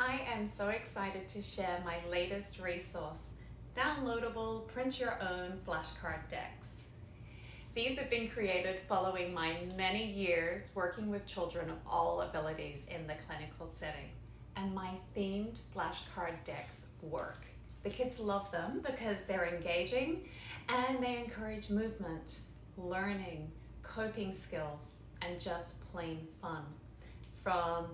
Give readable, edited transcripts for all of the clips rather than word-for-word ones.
I am so excited to share my latest resource, downloadable print your own flashcard decks. These have been created following my many years working with children of all abilities in the clinical setting. And my themed flashcard decks work. The kids love them because they're engaging and they encourage movement, learning, coping skills, and just plain fun. From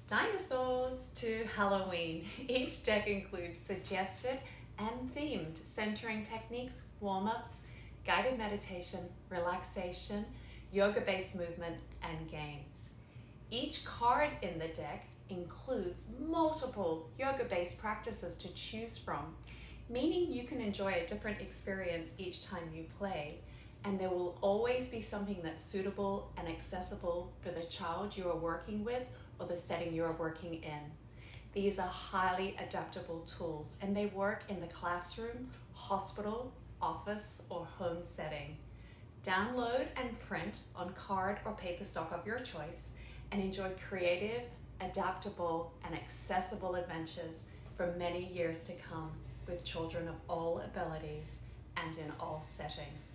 dinosaurs to Halloween, each deck includes suggested and themed centering techniques, warm-ups, guided meditation, relaxation, yoga-based movement, and games. Each card in the deck includes multiple yoga-based practices to choose from, meaning you can enjoy a different experience each time you play, and there will always be something that's suitable and accessible for the child you are working with or the setting you are working in. These are highly adaptable tools, and they work in the classroom, hospital, office, or home setting. Download and print on card or paper stock of your choice and enjoy creative, adaptable, and accessible adventures for many years to come with children of all abilities and in all settings.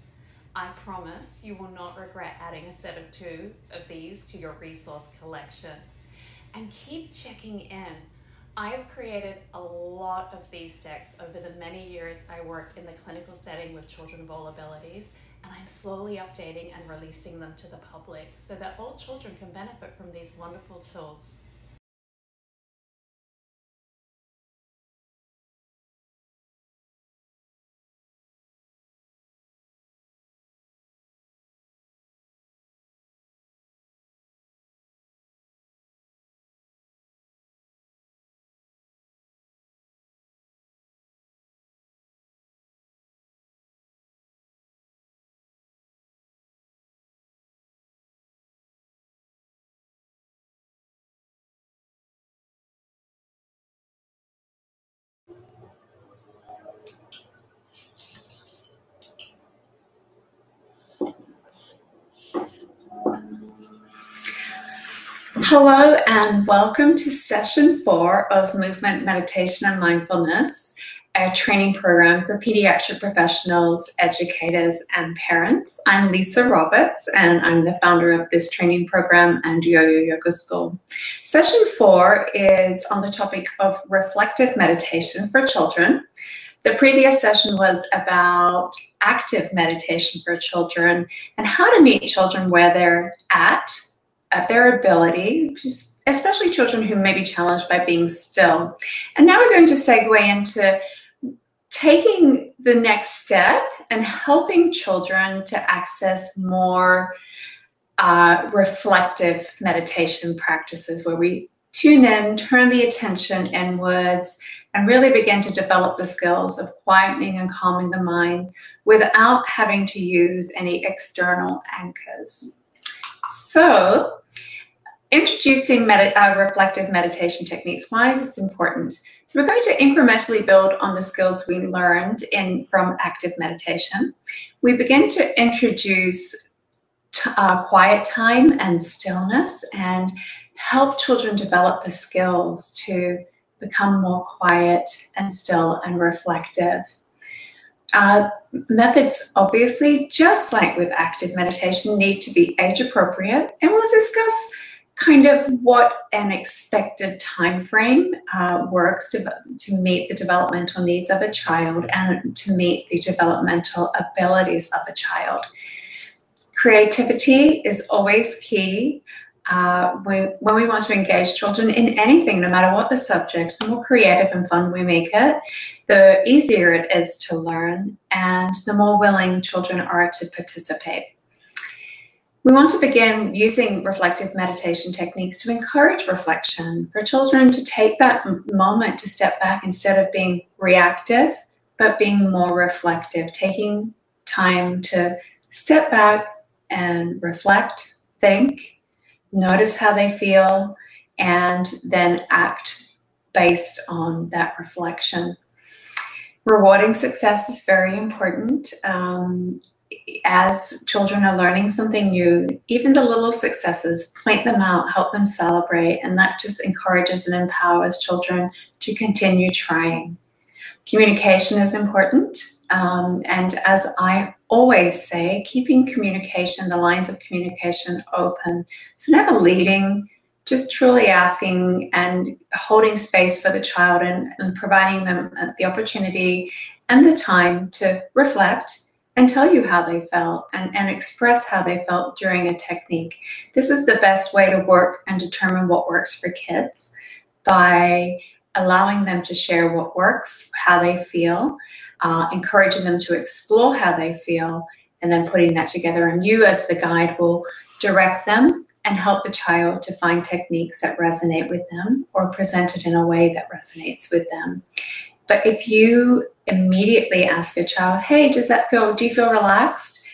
I promise you will not regret adding a set of 2 of these to your resource collection. And keep checking in. I have created a lot of these decks over the many years I worked in the clinical setting with children of all abilities, and I'm slowly updating and releasing them to the public so that all children can benefit from these wonderful tools. Hello and welcome to session 4 of Movement, Meditation and Mindfulness, a training program for pediatric professionals, educators and parents. I'm Lisa Roberts and I'm the founder of this training program and Yo-Yo Yoga School. Session 4 is on the topic of reflective meditation for children. The previous session was about active meditation for children and how to meet children where they're at their ability, especially children who may be challenged by being still. And now we're going to segue into taking the next step and helping children to access more reflective meditation practices where we tune in, turn the attention inwards, and really begin to develop the skills of quietening and calming the mind without having to use any external anchors. So, introducing reflective meditation techniques. Why is this important? So we're going to incrementally build on the skills we learned from active meditation. We begin to introduce quiet time and stillness and help children develop the skills to become more quiet and still and reflective. Methods, obviously, just like with active meditation, need to be age appropriate, and we'll discuss kind of what an expected time frame works to meet the developmental needs of a child and to meet the developmental abilities of a child. Creativity is always key. When we want to engage children in anything, no matter what the subject, the more creative and fun we make it, the easier it is to learn and the more willing children are to participate. We want to begin using reflective meditation techniques to encourage reflection, for children to take that moment to step back instead of being reactive, but being more reflective, taking time to step back and reflect, think, notice how they feel, and then act based on that reflection. Rewarding success is very important. as children are learning something new, even the little successes, point them out, help them celebrate, and that just encourages and empowers children to continue trying. Communication is important, and as I always say, keeping communication, the lines of communication open. So never leading, just truly asking and holding space for the child and providing them the opportunity and the time to reflect and tell you how they felt and express how they felt during a technique. This is the best way to work and determine what works for kids, by allowing them to share what works, how they feel, encouraging them to explore how they feel, and then putting that together. And you as the guide will direct them and help the child to find techniques that resonate with them or present it in a way that resonates with them. But if you immediately ask a child, hey, do you feel relaxed?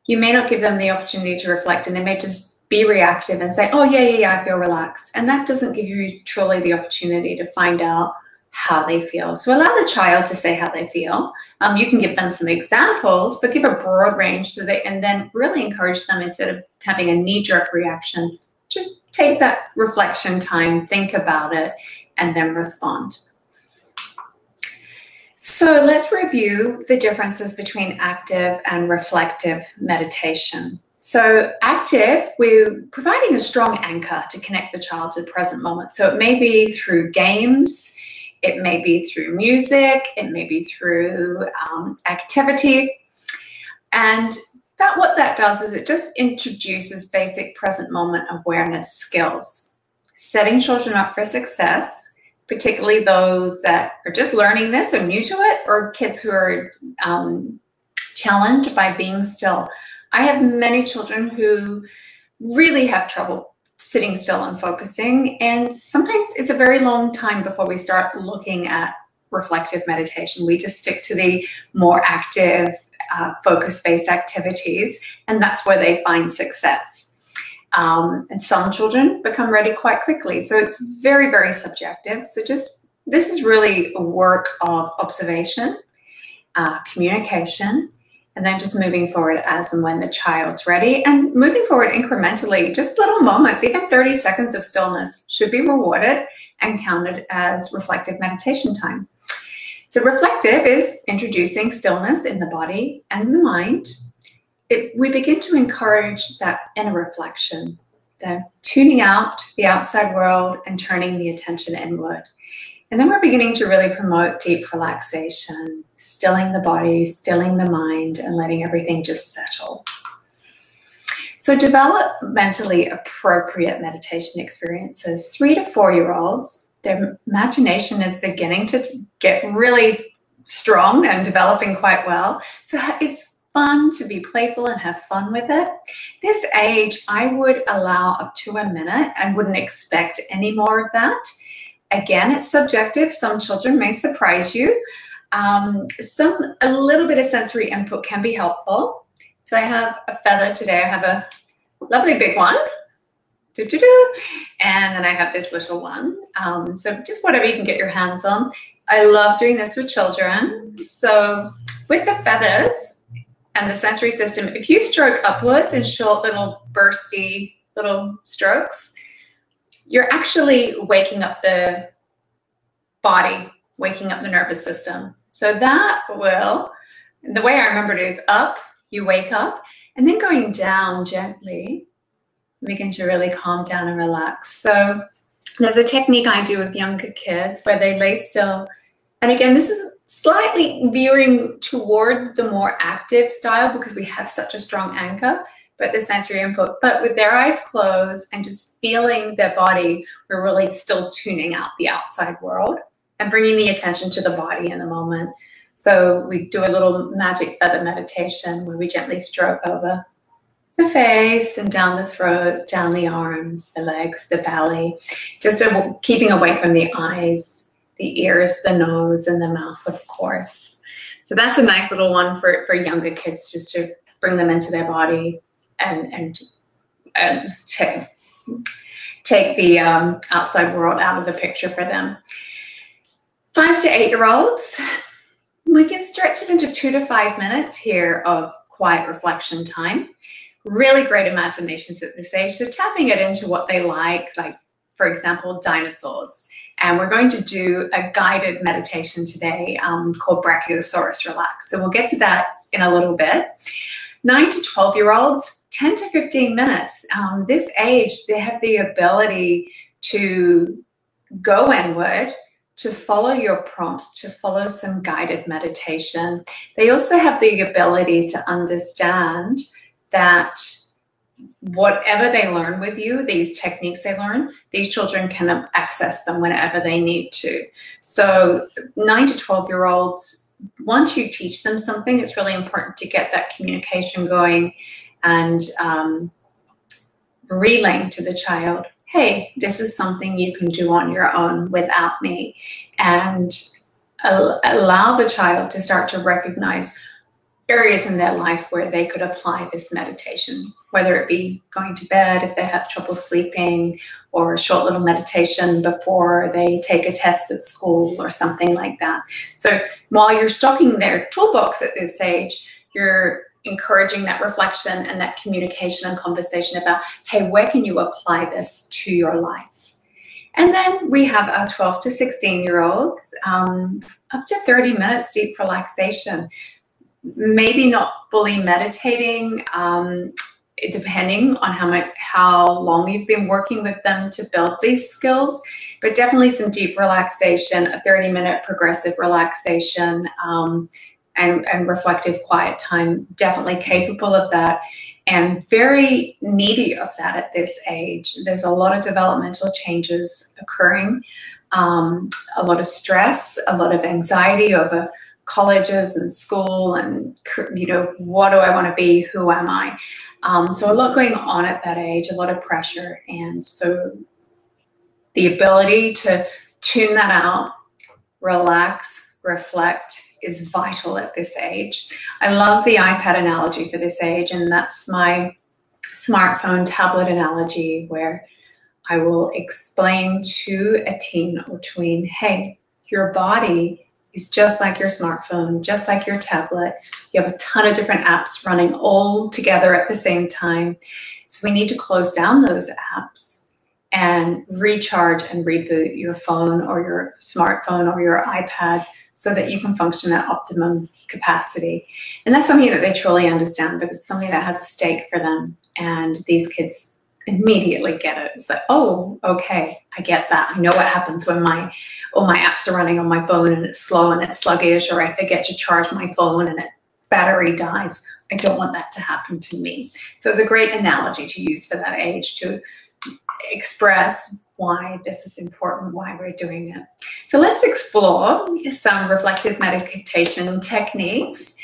You may not give them the opportunity to reflect, and they may just be reactive and say, oh, yeah, I feel relaxed. And that doesn't give you truly the opportunity to find out how they feel. So allow the child to say how they feel. You can give them some examples, but give a broad range and then really encourage them, instead of having a knee-jerk reaction, to take that reflection time, think about it, and then respond. So let's review the differences between active and reflective meditation. So active, we're providing a strong anchor to connect the child to the present moment. So it may be through games, it may be through music, it may be through activity. And what that does is it just introduces basic present moment awareness skills, setting children up for success, particularly those that are just learning this or new to it, or kids who are challenged by being still. I have many children who really have trouble sitting still and focusing, and sometimes it's a very long time before we start looking at reflective meditation. We just stick to the more active, focus-based activities, and that's where they find success. And some children become ready quite quickly. So it's very, very subjective. So this is really a work of observation, communication, and then just moving forward as and when the child's ready, and moving forward incrementally. Just little moments, even 30 seconds of stillness should be rewarded and counted as reflective meditation time. So reflective is introducing stillness in the body and the mind. We begin to encourage that inner reflection, the tuning out the outside world and turning the attention inward. And then we're beginning to really promote deep relaxation, stilling the body, stilling the mind, and letting everything just settle. So developmentally appropriate meditation experiences, 3 to 4-year-olds, their imagination is beginning to get really strong and developing quite well. So it's fun to be playful and have fun with it. This age, I would allow up to a minute and wouldn't expect any more of that. Again, it's subjective. Some children may surprise you. A little bit of sensory input can be helpful. So I have a feather today. I have a lovely big one. And then I have this little one. So just whatever you can get your hands on. I love doing this with children. So with the feathers and the sensory system, if you stroke upwards in short little bursty little strokes, you're actually waking up the body, waking up the nervous system. So that will, the way I remember it is up, you wake up, and then going down gently, begin to really calm down and relax. So there's a technique I do with younger kids where they lay still. And again, this is slightly veering toward the more active style because we have such a strong anchor, but the sensory input, but with their eyes closed and just feeling their body, we're really still tuning out the outside world and bringing the attention to the body in the moment. So we do a little magic feather meditation where we gently stroke over the face and down the throat, down the arms, the legs, the belly, just keeping away from the eyes, the ears, the nose, and the mouth, of course. So that's a nice little one for younger kids, just to bring them into their body and take the outside world out of the picture for them. 5 to 8-year-olds, we can stretch it into 2 to 5 minutes here of quiet reflection time. Really great imaginations at this age. So tapping it into what they like, for example, dinosaurs. And we're going to do a guided meditation today called Brachiosaurus Relax. So we'll get to that in a little bit. 9 to 12-year-olds, 10 to 15 minutes. This age, they have the ability to go inward, to follow your prompts, to follow some guided meditation. They also have the ability to understand that whatever they learn with you, these techniques they learn, these children can access them whenever they need to. So 9 to 12-year-olds, once you teach them something, it's really important to get that communication going and relaying to the child, hey, this is something you can do on your own without me, and allow the child to start to recognize areas in their life where they could apply this meditation, whether it be going to bed if they have trouble sleeping, or a short little meditation before they take a test at school or something like that. So while you're stocking their toolbox at this age, you're encouraging that reflection and that communication and conversation about, hey, where can you apply this to your life? And then we have our 12 to 16-year-olds, up to 30 minutes deep relaxation. Maybe not fully meditating, depending on how long you've been working with them to build these skills, but definitely some deep relaxation, a 30-minute progressive relaxation, and reflective quiet time, definitely capable of that, and very needy of that at this age. There's a lot of developmental changes occurring, a lot of stress, a lot of anxiety over colleges and school, and what do I want to be, who am I? So a lot going on at that age, a lot of pressure, and so the ability to tune that out, relax, reflect is vital at this age. I love the iPad analogy for this age, and that's my smartphone tablet analogy, where I will explain to a teen or tween, hey, your body is just like your smartphone, just like your tablet. You have a ton of different apps running all together at the same time. So we need to close down those apps and recharge and reboot your phone or your smartphone or your iPad so that you can function at optimum capacity. And that's something that they truly understand, because it's something that has a stake for them. And these kids immediately get it. It's like, oh, okay, I get that. I know what happens when all my apps are running on my phone and it's slow and it's sluggish, or I forget to charge my phone and battery dies. I don't want that to happen to me. So it's a great analogy to use for that age to express why this is important, why we're doing it. So let's explore some reflective meditation techniques.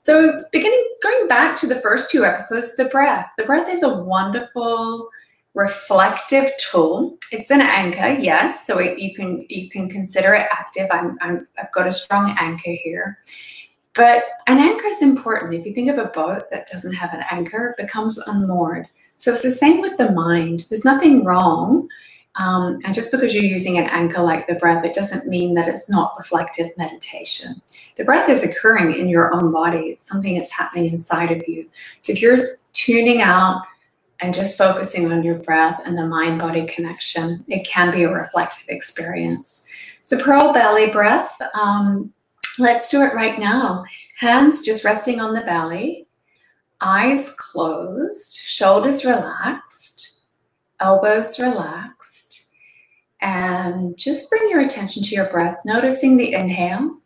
So going back to the first two episodes, the breath. The breath is a wonderful reflective tool. It's an anchor, yes, so you can consider it active. I've got a strong anchor here. But an anchor is important. If you think of a boat that doesn't have an anchor, it becomes unmoored. So it's the same with the mind. There's nothing wrong. And just because you're using an anchor like the breath, it doesn't mean that it's not reflective meditation. The breath is occurring in your own body. It's something that's happening inside of you. So if you're tuning out and just focusing on your breath and the mind-body connection, it can be a reflective experience. So pearl belly breath. Let's do it right now. Hands just resting on the belly, eyes closed, shoulders relaxed, elbows relaxed, and just bring your attention to your breath, noticing the inhale,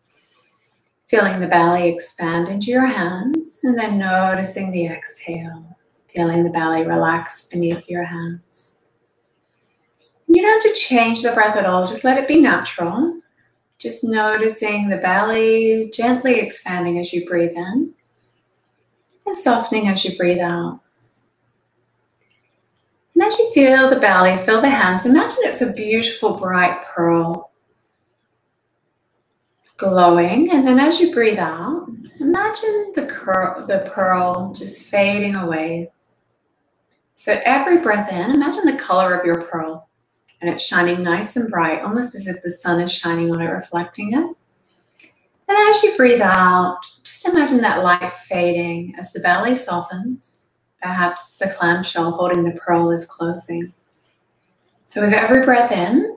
feeling the belly expand into your hands, and then noticing the exhale, feeling the belly relax beneath your hands. You don't have to change the breath at all, just let it be natural. Just noticing the belly gently expanding as you breathe in and softening as you breathe out. And as you feel the belly, feel the hands, imagine it's a beautiful bright pearl glowing. And then as you breathe out, imagine the pearl just fading away. So every breath in, imagine the color of your pearl. And it's shining nice and bright, almost as if the sun is shining on it, reflecting it. And as you breathe out, just imagine that light fading as the belly softens. Perhaps the clamshell holding the pearl is closing. So with every breath in,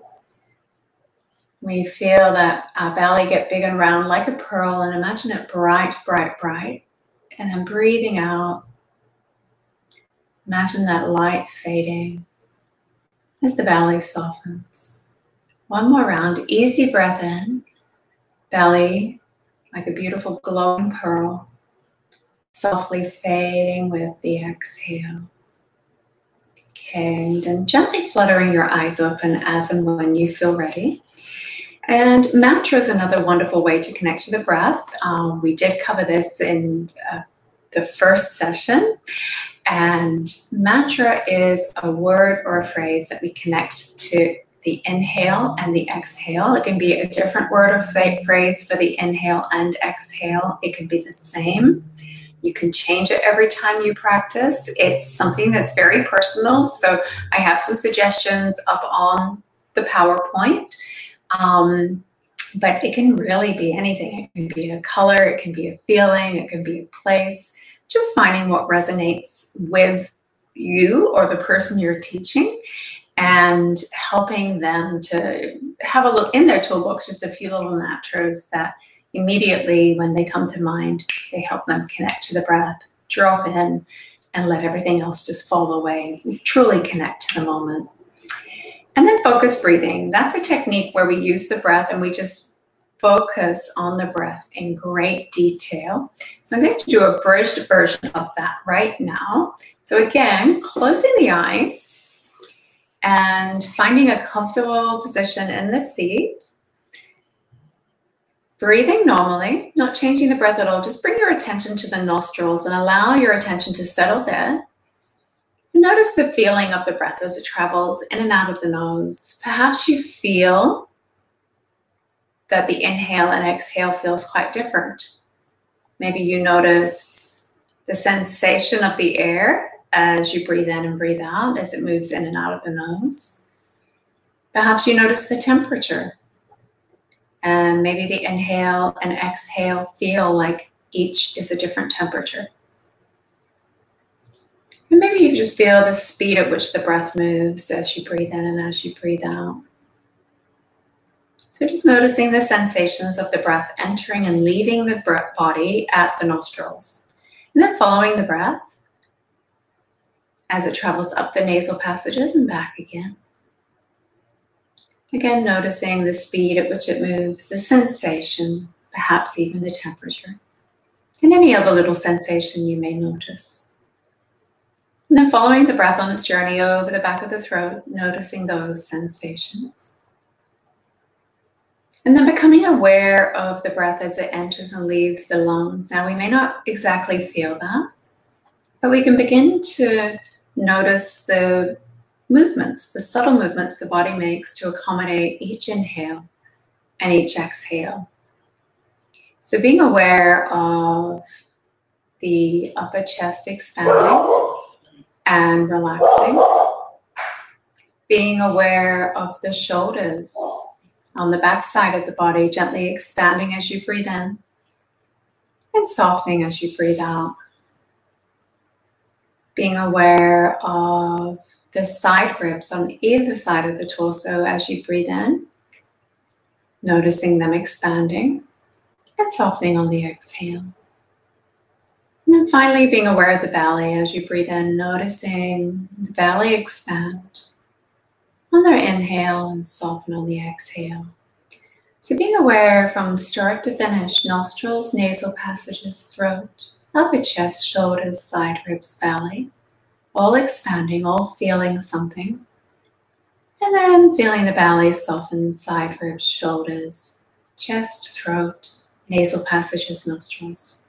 we feel that our belly get big and round like a pearl, and imagine it bright, bright, bright. And then breathing out, imagine that light fading as the belly softens. One more round, easy breath in, belly like a beautiful glowing pearl, softly fading with the exhale. Okay, and then gently fluttering your eyes open as and when you feel ready. And mantra is another wonderful way to connect to the breath. We did cover this in the first session. And mantra is a word or a phrase that we connect to the inhale and the exhale. It can be a different word or phrase for the inhale and exhale. It can be the same. You can change it every time you practice. It's something that's very personal. So I have some suggestions up on the PowerPoint. But it can really be anything. It can be a color, it can be a feeling, it can be a place. Just finding what resonates with you or the person you're teaching and helping them to have a look in their toolbox, just a few little mantras that immediately when they come to mind, they help them connect to the breath, drop in, and let everything else just fall away. Truly connect to the moment. And then focus breathing. That's a technique where we use the breath and we just focus on the breath in great detail. So I'm going to do a bridged version of that right now. So again, closing the eyes and finding a comfortable position in the seat. Breathing normally, not changing the breath at all. Just bring your attention to the nostrils and allow your attention to settle there. Notice the feeling of the breath as it travels in and out of the nose. Perhaps you feel that the inhale and exhale feels quite different. Maybe you notice the sensation of the air as you breathe in and breathe out, as it moves in and out of the nose. Perhaps you notice the temperature. And maybe the inhale and exhale feel like each is a different temperature. And maybe you just feel the speed at which the breath moves as you breathe in and as you breathe out. So just noticing the sensations of the breath entering and leaving the body at the nostrils. And then following the breath as it travels up the nasal passages and back again. Again, noticing the speed at which it moves, the sensation, perhaps even the temperature, and any other little sensation you may notice. And then following the breath on its journey over the back of the throat, noticing those sensations. And then becoming aware of the breath as it enters and leaves the lungs. Now, we may not exactly feel that, but we can begin to notice the movements, the subtle movements the body makes to accommodate each inhale and each exhale. So being aware of the upper chest expanding and relaxing. Being aware of the shoulders on the back side of the body, gently expanding as you breathe in and softening as you breathe out. Being aware of the side ribs on either side of the torso as you breathe in, noticing them expanding and softening on the exhale. And then finally, being aware of the belly as you breathe in, noticing the belly expand on their inhale and soften on the exhale. So being aware from start to finish, nostrils, nasal passages, throat, upper chest, shoulders, side ribs, belly, all expanding, all feeling something. And then feeling the belly soften, side ribs, shoulders, chest, throat, nasal passages, nostrils.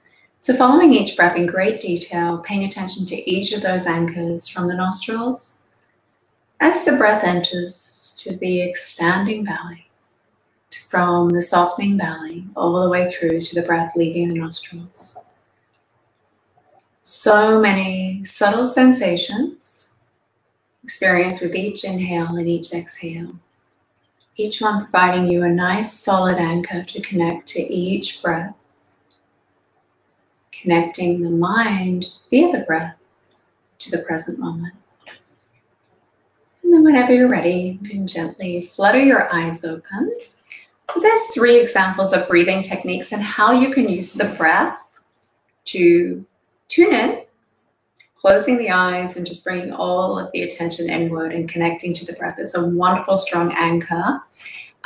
So following each breath in great detail, paying attention to each of those anchors from the nostrils as the breath enters to the expanding belly, from the softening belly all the way through to the breath leaving the nostrils. So many subtle sensations experienced with each inhale and each exhale. Each one providing you a nice solid anchor to connect to each breath, connecting the mind via the breath to the present moment. And then whenever you're ready, you can gently flutter your eyes open. So there's 3 examples of breathing techniques and how you can use the breath to tune in, closing the eyes and just bringing all of the attention inward and connecting to the breath is a wonderful, strong anchor.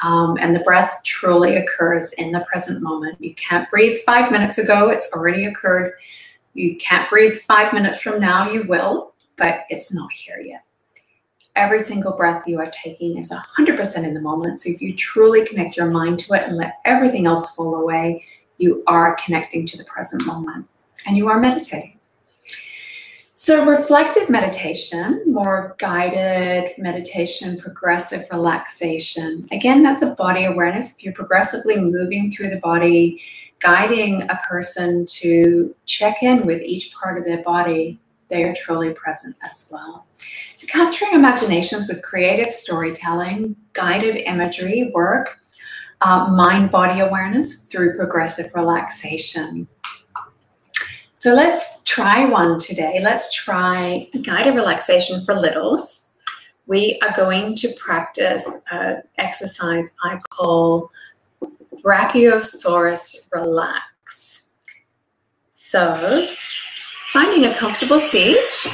And the breath truly occurs in the present moment. You can't breathe 5 minutes ago, it's already occurred. You can't breathe 5 minutes from now, you will, but it's not here yet. Every single breath you are taking is 100% in the moment. So if you truly connect your mind to it and let everything else fall away, you are connecting to the present moment and you are meditating. So reflective meditation, more guided meditation, progressive relaxation. Again, that's a body awareness. If you're progressively moving through the body, guiding a person to check in with each part of their body, they are truly present as well. So capturing imaginations with creative storytelling, guided imagery work, mind-body awareness through progressive relaxation. So let's try one today. Let's try guided relaxation for littles. We are going to practice an exercise I call Brachiosaurus Relax. So finding a comfortable seat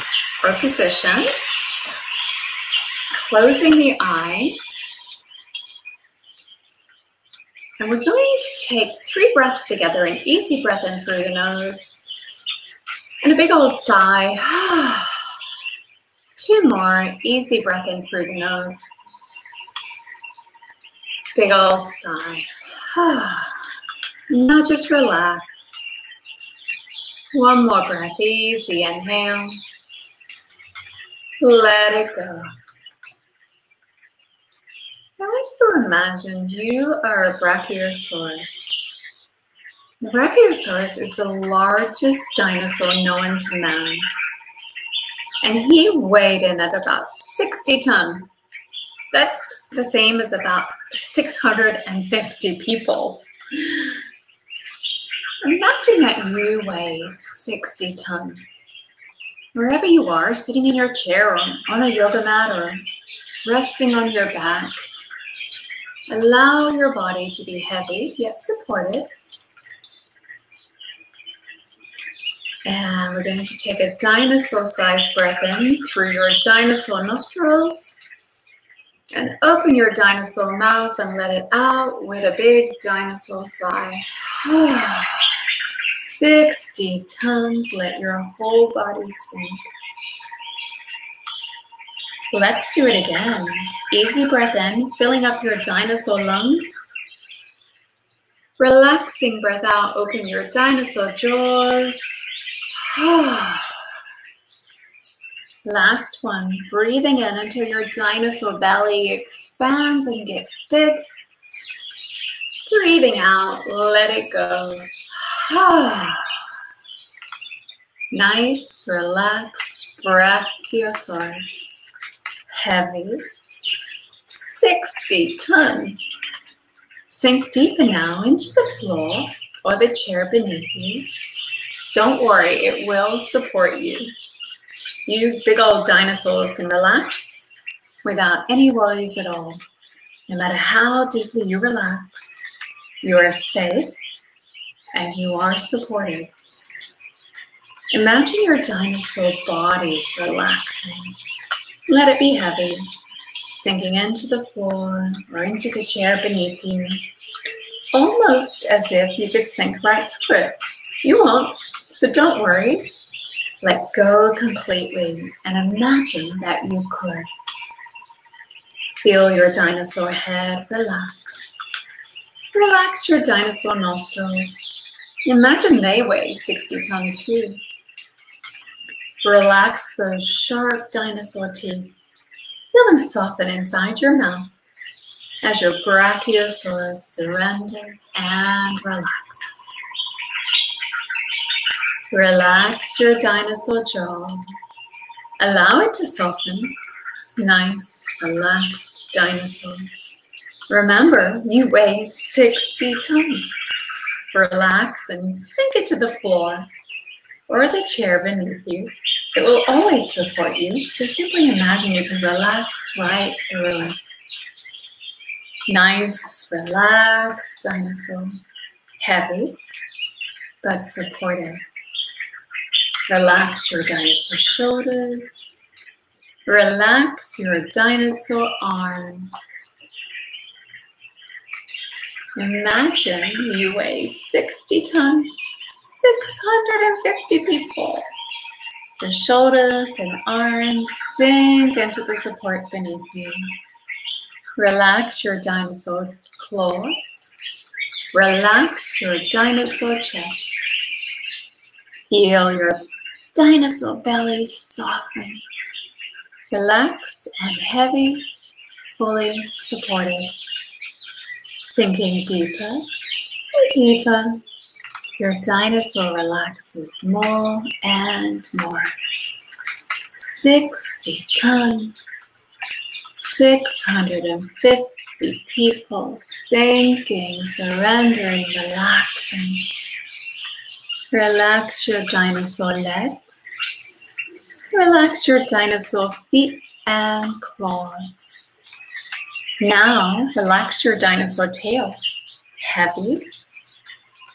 or position, closing the eyes, and we're going to take 3 breaths together, an easy breath in through the nose, and a big old sigh. 2 more, easy breath in through the nose, big old sigh. Now just relax. 1 more breath, easy inhale, let it go. I want you to imagine you are a Brachiosaurus. The Brachiosaurus is the largest dinosaur known to man. And he weighed in at about 60 tons. That's the same as about 650 people. Imagine that you weigh 60 tons. Wherever you are, sitting in your chair or on a yoga mat or resting on your back, allow your body to be heavy yet supported. And we're going to take a dinosaur-sized breath in through your dinosaur nostrils and open your dinosaur mouth and let it out with a big dinosaur sigh. 60 tons, let your whole body sink. Let's do it again. Easy breath in, filling up your dinosaur lungs. Relaxing breath out, open your dinosaur jaws. Last one, breathing in until your dinosaur belly expands and gets big. Breathing out, let it go. Nice, relaxed Brachiosaurus. Heavy, 60 tons. Sink deeper now into the floor or the chair beneath you. Don't worry, it will support you. You big old dinosaurs can relax without any worries at all. No matter how deeply you relax, you are safe and you are supported. Imagine your dinosaur body relaxing. Let it be heavy, sinking into the floor or into the chair beneath you, almost as if you could sink right through it. You won't, so don't worry. Let go completely and imagine that you could. Feel your dinosaur head relax. Relax your dinosaur nostrils. Imagine they weigh 60 tons too. Relax those sharp dinosaur teeth. Feel them soften inside your mouth as your Brachiosaurus surrenders and relaxes. Relax your dinosaur jaw. Allow it to soften. Nice, relaxed dinosaur. Remember, you weigh 60 tons. Relax and sink into the floor or the chair beneath you. It will always support you, so simply imagine you can relax right through it. Nice, relaxed dinosaur. Heavy, but supportive. Relax your dinosaur shoulders. Relax your dinosaur arms. Imagine you weigh 60 tons, 650 people. The shoulders and arms sink into the support beneath you. Relax your dinosaur claws. Relax your dinosaur chest. Feel your dinosaur belly soften. Relaxed and heavy, fully supported. Sinking deeper and deeper. Your dinosaur relaxes more and more. 60 tons, 650 people, sinking, surrendering, relaxing. Relax your dinosaur legs. Relax your dinosaur feet and claws. Now, relax your dinosaur tail. Heavy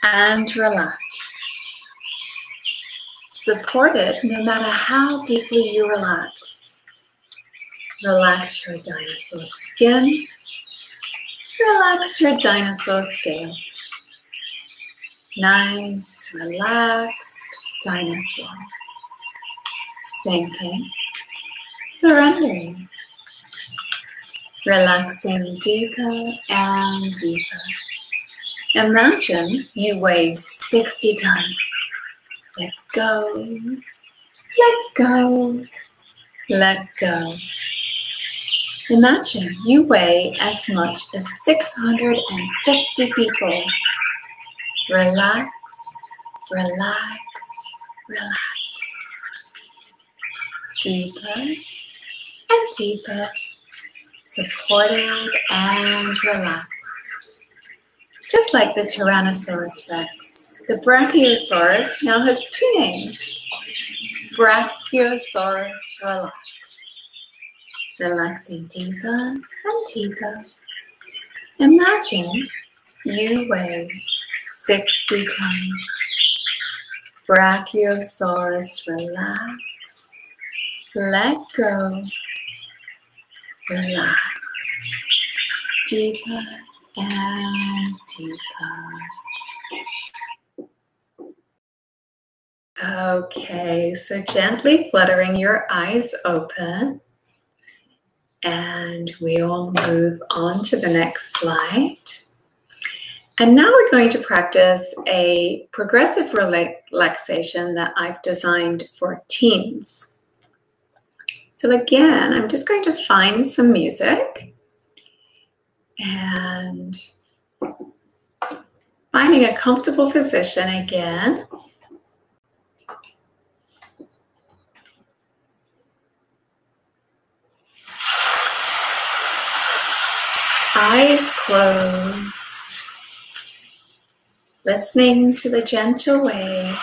and relaxed. Supported no matter how deeply you relax. Relax your dinosaur skin. Relax your dinosaur scales. Nice, relaxed dinosaur. Sinking, surrendering. Relaxing deeper and deeper. Imagine you weigh 60 tons. Let go, let go, let go. Imagine you weigh as much as 650 people. Relax, relax, relax. Deeper and deeper, supported and relaxed. Just like the Tyrannosaurus Rex, the Brachiosaurus now has two names. Brachiosaurus Relax. Relaxing deeper and deeper. Imagine you weigh 60 tons. Brachiosaurus Relax. Let go. Relax. Deeper and deeper. Okay, so gently fluttering your eyes open. And we'll move on to the next slide. And now we're going to practice a progressive relaxation that I've designed for teens. So again, I'm just going to find some music and finding a comfortable position again. Eyes closed, listening to the gentle waves.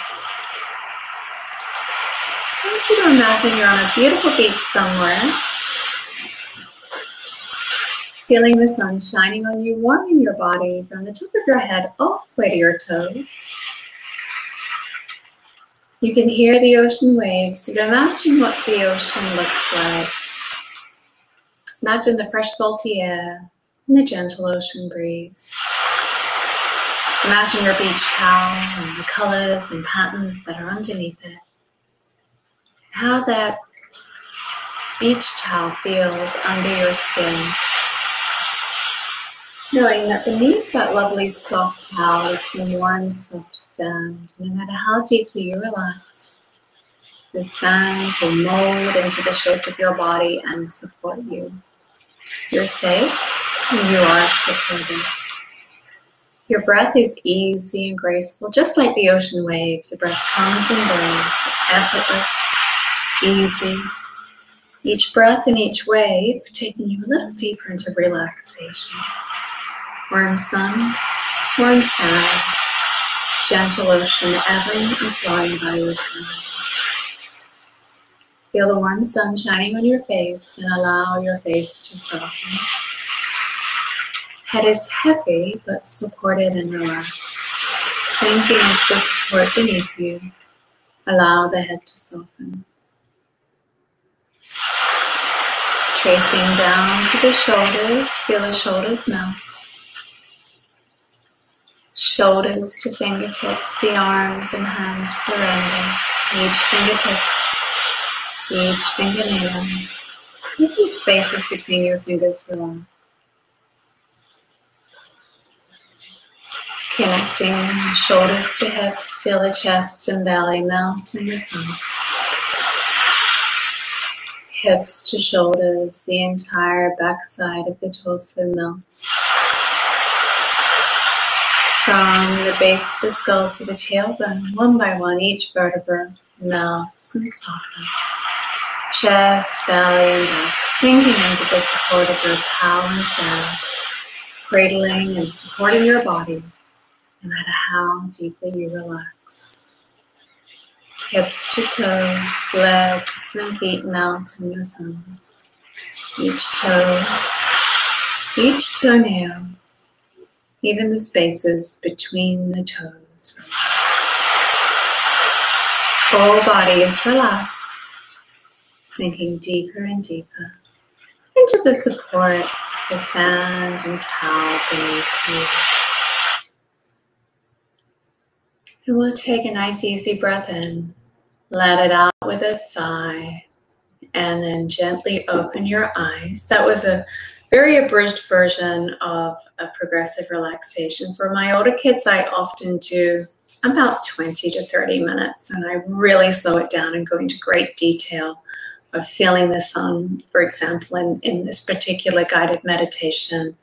I want you to imagine you're on a beautiful beach somewhere, feeling the sun shining on you, warming your body from the top of your head all the way to your toes. You can hear the ocean waves, so imagine what the ocean looks like. Imagine the fresh salty air and the gentle ocean breeze. Imagine your beach towel and the colors and patterns that are underneath it. How that beach towel feels under your skin. Knowing that beneath that lovely soft towel is some warm, soft sand. No matter how deeply you relax, the sand will mold into the shape of your body and support you. You're safe and you are supported. Your breath is easy and graceful, just like the ocean waves. The breath comes and goes, effortless, easy. Each breath and each wave taking you a little deeper into relaxation. Warm sun, warm sand, gentle ocean ebbing and flowing by your side. Feel the warm sun shining on your face and allow your face to soften. Head is heavy but supported and relaxed. Sinking into the support beneath you. Allow the head to soften. Tracing down to the shoulders, feel the shoulders melt. Shoulders to fingertips, the arms and hands surrender. Each fingernail. Even spaces between your fingers relax. Connecting shoulders to hips, feel the chest and belly melt in the sun. Hips to shoulders, the entire backside of the torso melts. From the base of the skull to the tailbone, one by one, each vertebra melts and softens. Chest, belly, and back, sinking into the support of your towel and sand, cradling and supporting your body, no matter how deeply you relax. Hips to toes, legs and feet melt in the sun. Each toe, each toenail, even the spaces between the toes. Whole body is relaxed, sinking deeper and deeper into the support of the sand and towel beneath you. And we'll take a nice easy breath in, let it out with a sigh, and then gently open your eyes. That was a very abridged version of a progressive relaxation. For my older kids, I often do about 20 to 30 minutes, and I really slow it down and go into great detail of feeling the sun, for example, in this particular guided meditation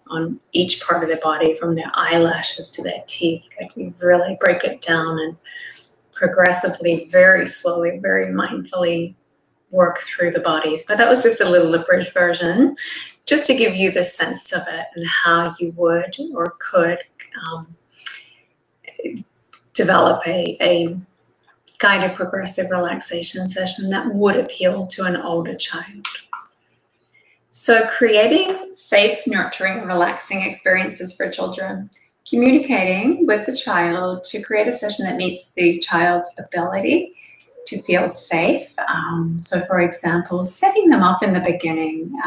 on each part of the body, from their eyelashes to their teeth. Like, we really break it down and progressively, very slowly, very mindfully work through the body. But that was just a little abridged version, just to give you the sense of it and how you would or could develop a guided progressive relaxation session that would appeal to an older child. So creating safe, nurturing, relaxing experiences for children, communicating with the child to create a session that meets the child's ability to feel safe. So for example, setting them up in the beginning.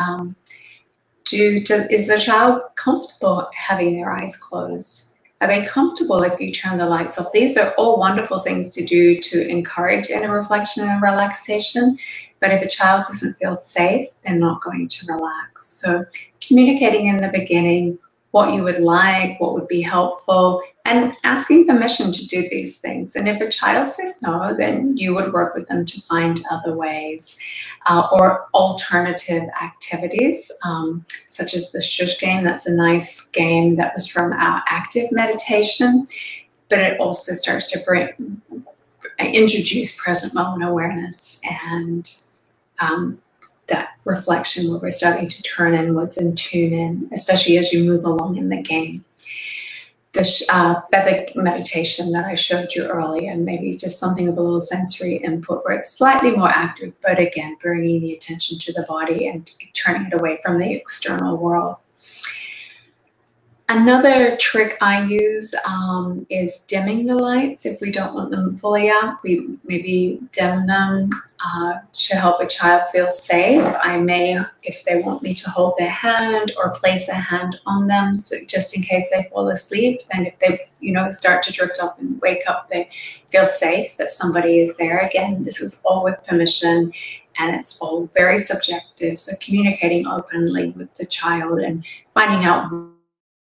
Is the child comfortable having their eyes closed? Are they comfortable if you turn the lights off? These are all wonderful things to do to encourage inner reflection and relaxation. But if a child doesn't feel safe, they're not going to relax. So communicating in the beginning what you would like, what would be helpful, and asking permission to do these things. And if a child says no, then you would work with them to find other ways or alternative activities, such as the shush game. That's a nice game that was from our active meditation, but it also starts to introduce present moment awareness and that reflection where we're starting to turn inwards and tune in, especially as you move along in the game. The feather meditation that I showed you earlier, maybe just something of a little sensory input where it's slightly more active, but again, bringing the attention to the body and turning it away from the external world. Another trick I use is dimming the lights. If we don't want them fully out, we maybe dim them to help a child feel safe. I may, if they want me to hold their hand or place a hand on them, so just in case they fall asleep, and if they start to drift off and wake up, they feel safe that somebody is there. Again, this is all with permission, and it's all very subjective. So communicating openly with the child and finding out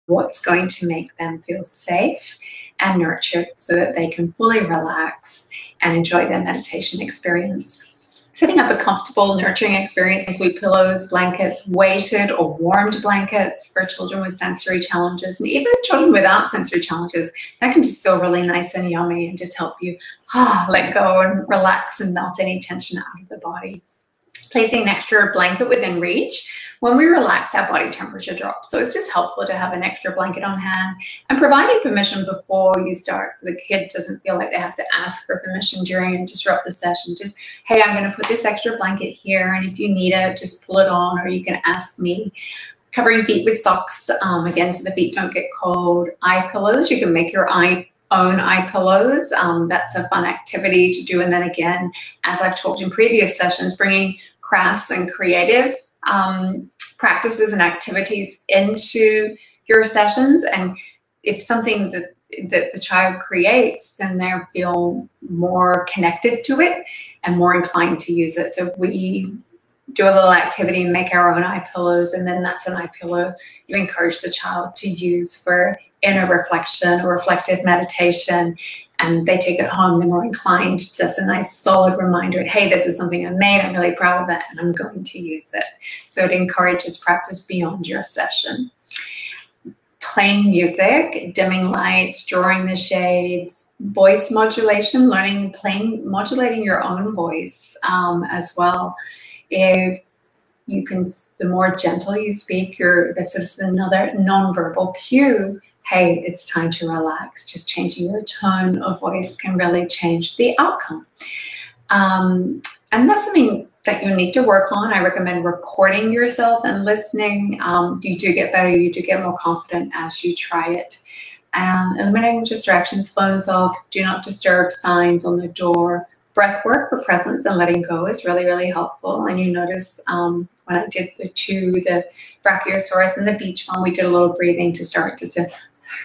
what's going to make them feel safe and nurtured so that they can fully relax and enjoy their meditation experience. Setting up a comfortable, nurturing experience, include pillows, blankets, weighted or warmed blankets for children with sensory challenges, and even children without sensory challenges. That can just feel really nice and yummy and just help you let go and relax and melt any tension out of the body. placing an extra blanket within reach. When we relax, our body temperature drops. So it's just helpful to have an extra blanket on hand and providing permission before you start so the kid doesn't feel like they have to ask for permission during and disrupt the session. Just, hey, I'm going to put this extra blanket here, and if you need it, just pull it on, or you can ask me. Covering feet with socks, again, so the feet don't get cold. Eye pillows, you can make your own eye pillows. That's a fun activity to do. And then again, as I've talked in previous sessions, bringing crafts and creative practices and activities into your sessions. And if something that the child creates, then they feel more connected to it and more inclined to use it. So we do a little activity and make our own eye pillows, and then that's an eye pillow you encourage the child to use for inner reflection or reflective meditation, and they take it home, they're more inclined. That's a nice solid reminder, hey, this is something I made, I'm really proud of it, and I'm going to use it. So it encourages practice beyond your session. Playing music, dimming lights, drawing the shades, voice modulation, modulating your own voice as well. If you can, the more gentle you speak, that's sort of another nonverbal cue. Hey, it's time to relax. Just changing your tone of voice can really change the outcome. And that's something that you need to work on. I recommend recording yourself and listening. You do get better. You do get more confident as you try it. Eliminating distractions, phones off, do not disturb signs on the door. Breath work for presence and letting go is really, really helpful. And you notice when I did the Brachiosaurus and the beach one, we did a little breathing to start just to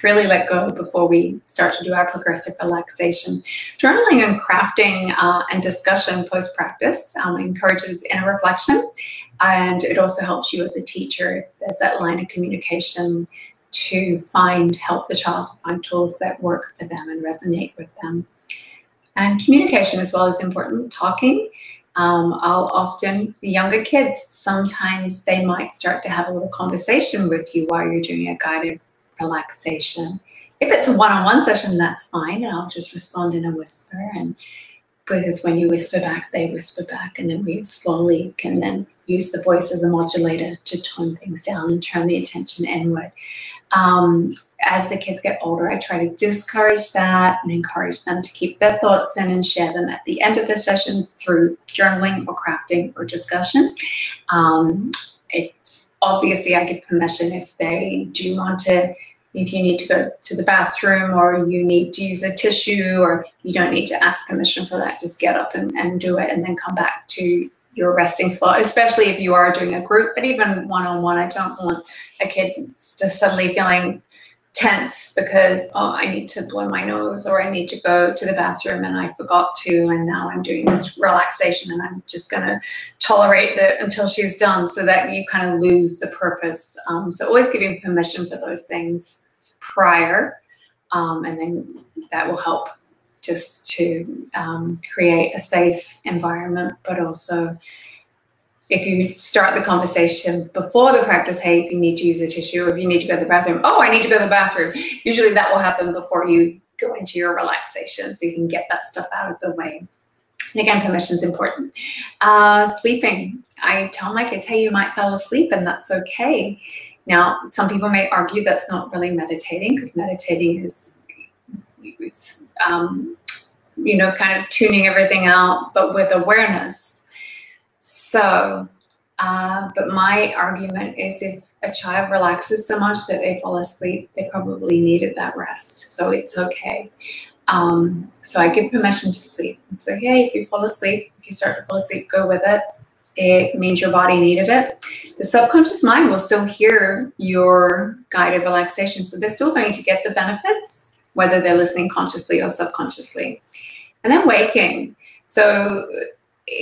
really let go before we start to do our progressive relaxation. Journaling and crafting and discussion post-practice encourages inner reflection, and it also helps you as a teacher. There's that line of communication to help the child to find tools that work for them and resonate with them. And communication as well is important. Talking. The younger kids, sometimes they might start to have a little conversation with you while you're doing a guided relaxation. If it's a one-on-one session, that's fine, and I'll just respond in a whisper. And because when you whisper back, they whisper back, and then we slowly can then use the voice as a modulator to tone things down and turn the attention inward. As the kids get older, I try to discourage that and encourage them to keep their thoughts in and share them at the end of the session through journaling or crafting or discussion. Obviously, I give permission if they do want to, if you need to go to the bathroom or you need to use a tissue, or you don't need to ask permission for that. Just get up and do it, and then come back to your resting spot, especially if you are doing a group. But even one-on-one, I don't want a kid to suddenly feeling tense because, oh, I need to blow my nose, or I need to go to the bathroom and I forgot to, and now I'm doing this relaxation and I'm just going to tolerate it until she's done, so that you kind of lose the purpose. So always giving permission for those things prior, and then that will help just to create a safe environment. But also, if you start the conversation before the practice, hey, if you need to use a tissue, or if you need to go to the bathroom, oh, I need to go to the bathroom. Usually that will happen before you go into your relaxation, so you can get that stuff out of the way. And again, permission is important. Sleeping. I tell my kids, hey, you might fall asleep, and that's okay. Now, some people may argue that's not really meditating, because meditating is kind of tuning everything out, but with awareness. So, but my argument is, if a child relaxes so much that they fall asleep, they probably needed that rest. So it's okay. So I give permission to sleep. So, hey, if you fall asleep, if you start to fall asleep, go with it. It means your body needed it. The subconscious mind will still hear your guided relaxation. So they're still going to get the benefits, whether they're listening consciously or subconsciously. And then waking. So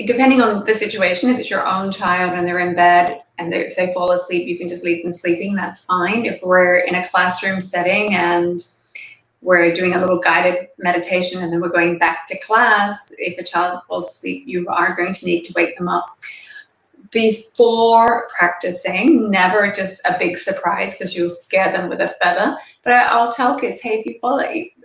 depending on the situation, if it's your own child and they're in bed and if they fall asleep, you can just leave them sleeping. That's fine. If we're in a classroom setting and we're doing a little guided meditation and then we're going back to class, if a child falls asleep, you are going to need to wake them up. Before practicing, never just a big surprise, because you'll scare them with a feather. But I'll tell kids, hey, if you fall,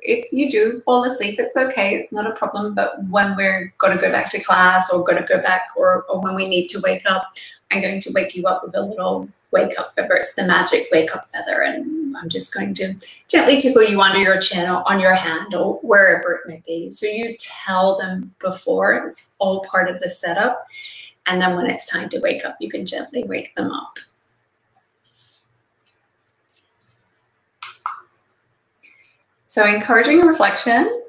if you do fall asleep, it's okay, it's not a problem. But when we're going to go back to class or going to go back or when we need to wake up, I'm going to wake you up with a little wake up feather. It's the magic wake up feather. And I'm just going to gently tickle you under your chin or on your hand or wherever it may be. So you tell them before, it's all part of the setup. And then when it's time to wake up, you can gently wake them up. So encouraging reflection,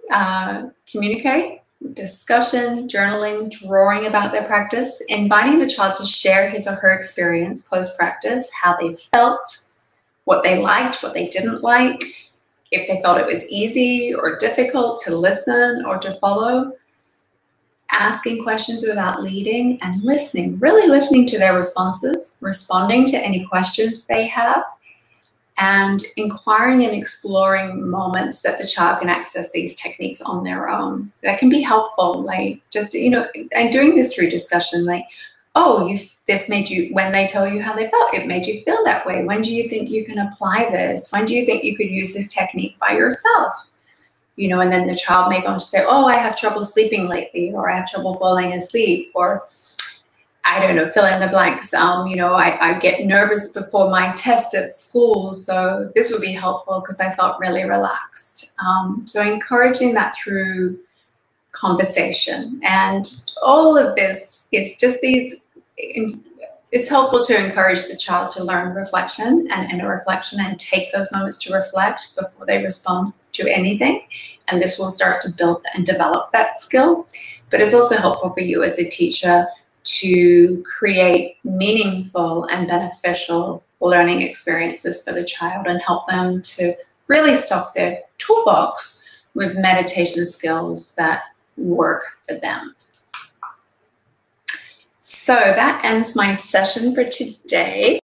communicate, discussion, journaling, drawing about their practice, inviting the child to share his or her experience post-practice, how they felt, what they liked, what they didn't like, if they felt it was easy or difficult to listen or to follow, asking questions without leading, and listening, really listening to their responses, responding to any questions they have, and inquiring and exploring moments that the child can access these techniques on their own. That can be helpful, like just, and doing this through discussion, like, oh, this made you, when they tell you how they felt, it made you feel that way. When do you think you can apply this? When do you think you could use this technique by yourself? And then the child may go on to say, oh, I have trouble sleeping lately, or I have trouble falling asleep, or I don't know, fill in the blanks. I get nervous before my test at school, so this would be helpful because I felt really relaxed. So encouraging that through conversation. And all of this is just it's helpful to encourage the child to learn reflection and inner reflection and take those moments to reflect before they respond to anything. And this will start to build and develop that skill. But it's also helpful for you as a teacher to create meaningful and beneficial learning experiences for the child and help them to really stock their toolbox with meditation skills that work for them. So that ends my session for today.